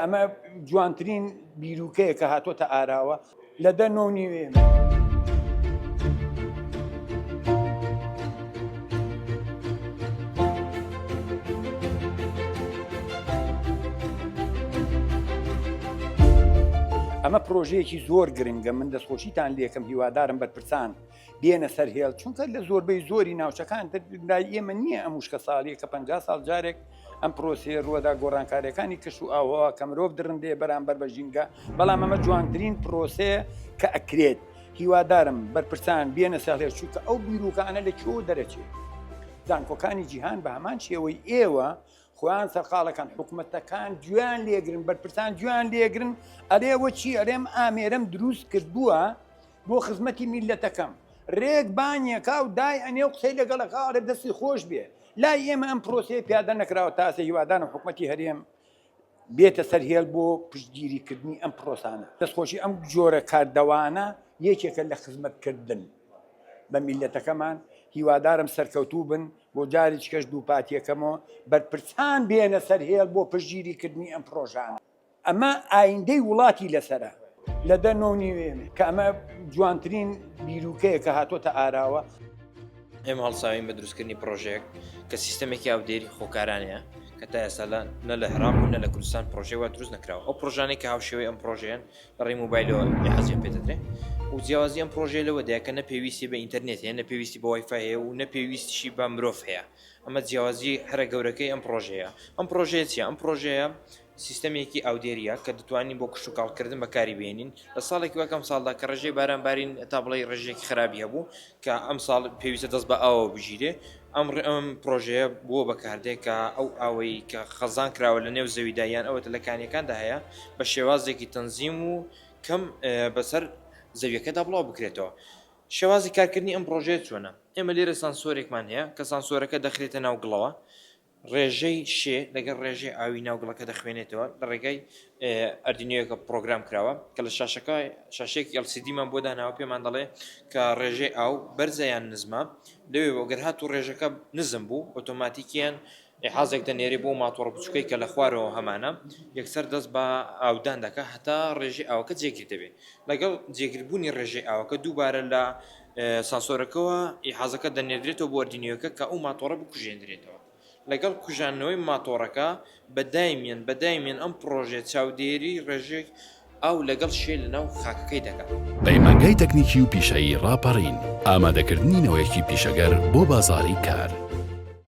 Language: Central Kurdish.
ئەمە جوانترین بیرروکەیە کە هاتۆتە ئاراوە لە 10:09. ئەمە پرۆژەیەکی زۆر گرنگە، من دەستخۆشیتان لێکم، هیوادارم بەرپرسان بێنە سەر هێڵ، چونکە لە زۆربەی زۆری ناوچەکان ئێمە نییە ئەم وشکە ساڵیە کە 50 ساڵ جارێک ئەم پرۆسەیە ڕووەدا گۆڕانکاریەکانی کەش و ئاوەوە کە مرۆڤ درڕندێ بەرامبەر بە ژینگە، بەڵام ئەمە جوانترین پرۆسەیە کە ئەکرێت. هیوادارم بەرپرسان بێنە سەر هێڵ، چونکە ئەو بیرروکانە لەکوێ دەرەچێت. زانکۆکانی جیهان بە هەمان شێوەی ئێوە خۆیان سەرقاڵەکان، حکوومەتەکان گوێیان لێگرن، بەرپرسان گوێیان لێگرن، ئەرێوە چی ئەرێم ئامێرەم دروست کردبووە بۆ خزمەتی میلەتەکەم، ڕێک بانیەکە و دای ئەنێ و قسەی لەگەڵەکە ئەرێ دەستی خۆش بێ. لای ئێمە ئەم پرۆسەیە پیادە نەکراوە تاسە هیوادارم حکوومەتی هەرێم بێتە سەر هێڵ بۆ پشتگیریکردنی ئەم پرۆسانە. دەستخۆشی ئەم جۆرە کاردەوانە یەکێکە لە خزمەتکردن بە میلەتەکەمان. هیوادارم سەرکەوتوو بن بۆ جارێکی کەش دووپاتیەکەمەوە بەرپرسان بێنە سەر هێڵ بۆ پشتگیریکردنی ئەم پرۆژانە. ئەمە ئایندەی وڵاتی لەسەرە لە 10:09 کە ئەمە جوانترین بیرروکەیە کە هاتۆتە ئاراوە. ئێمە هەڵساوین بە دروستکردنی پرۆژەیەک کە سیستەمێکی ئاودێری خۆکارانەیە کە تا ئێستا نە لە هەرام و نە لە کوردستان پرۆژەوە دروست نەکراوە. ئەو پرۆژانەی کە هاوشێوەی ئەم پرۆژەیەن لە ڕێی موبایلەوە حەزیان پێدەدرێ و جیاوازی ئەم پرۆژەیە لەوەدایە کە نەپێویستی بە ئینتەرنێت هەیە، نەپێویستی بە وایفای هەیە و نەپێویستیشی بە مرۆڤ هەیە. ئەمە جیاوازی هەرە گەورەکەی ئەم پرۆژەیە. ئەم پرۆژەیە چیە؟ ئەم پرۆژەیە سیستەمێکی ئاودێریە کە دەتوانین بۆ کشت و کاڵکردن بەکاری بێنین. لە ساڵێکی وەکەم ساڵدا کە ڕێژەی بارانبارین تا بڵێ ڕێژێکی خراپی هەبوو کە ئەم ساڵ پێویستە دەست بە ئاوە بژیرێ، ئەم پرۆژەیە بووە بەکاردێ کە ئەو ئاوەی کە خەزان کراوە لە نێو زەویدا یان ئەوەتە لە کانیەکاندا هەیە بە شێوازێکی تەنزیم و کەم بەسەر زەویەکەدا بڵاو بکرێتەوە. شێوازی کارکردنی ئەم پرۆژەیە چۆنە؟ ئێمە لێرە سانسۆرێکمان هەیە کە سانسۆرەکە دەخرێتە ناو گڵەوە، ڕێژەی شێ لەگەڵ ڕێژەی ئاوی ناوگڵەکە دەخوێنێتەوە لە ڕێگەی ئەردینۆیەکە پرۆگرام کراوە کە لە شاشێکی LCDمان بۆ داناوە پێمان دەڵێ کە ڕێژەی ئاو بەرزەیان نزمە لەوێ ئەگەر هات و ڕێژەکە نزم بوو ئۆتۆماتیکیان حازێک دەنێری بۆ ماتۆڕ بچووکەی کە لە خوارەوە هەمانە یەکسەر دەست بە ئاودان دەکە هەتا ڕێژەی ئاوەکە جێگیر دەبێت. لەگەڵ جێگیربوونی ڕێژەی ئاوەکە دووبارە لە سانسۆرەکەەوە حازەکە دەنێدرێتەوە بۆ ئەردینۆیەکە کە ئەو ماتۆڕە بکوژێنرێتەوە. لەگەڵ کوژانەوەی ماتۆڕەکە بەدایمێن ئەم پرۆژێ چاودێری ڕێژێک ئەو لەگەڵ شێ لەناو خاکەکەی دەکات. پەیمانگای تەکنیکی و پیشەیی ڕاپەڕین، ئامادەکردنینەوەیەکی پیشەگەر بۆ بازاڕی کار.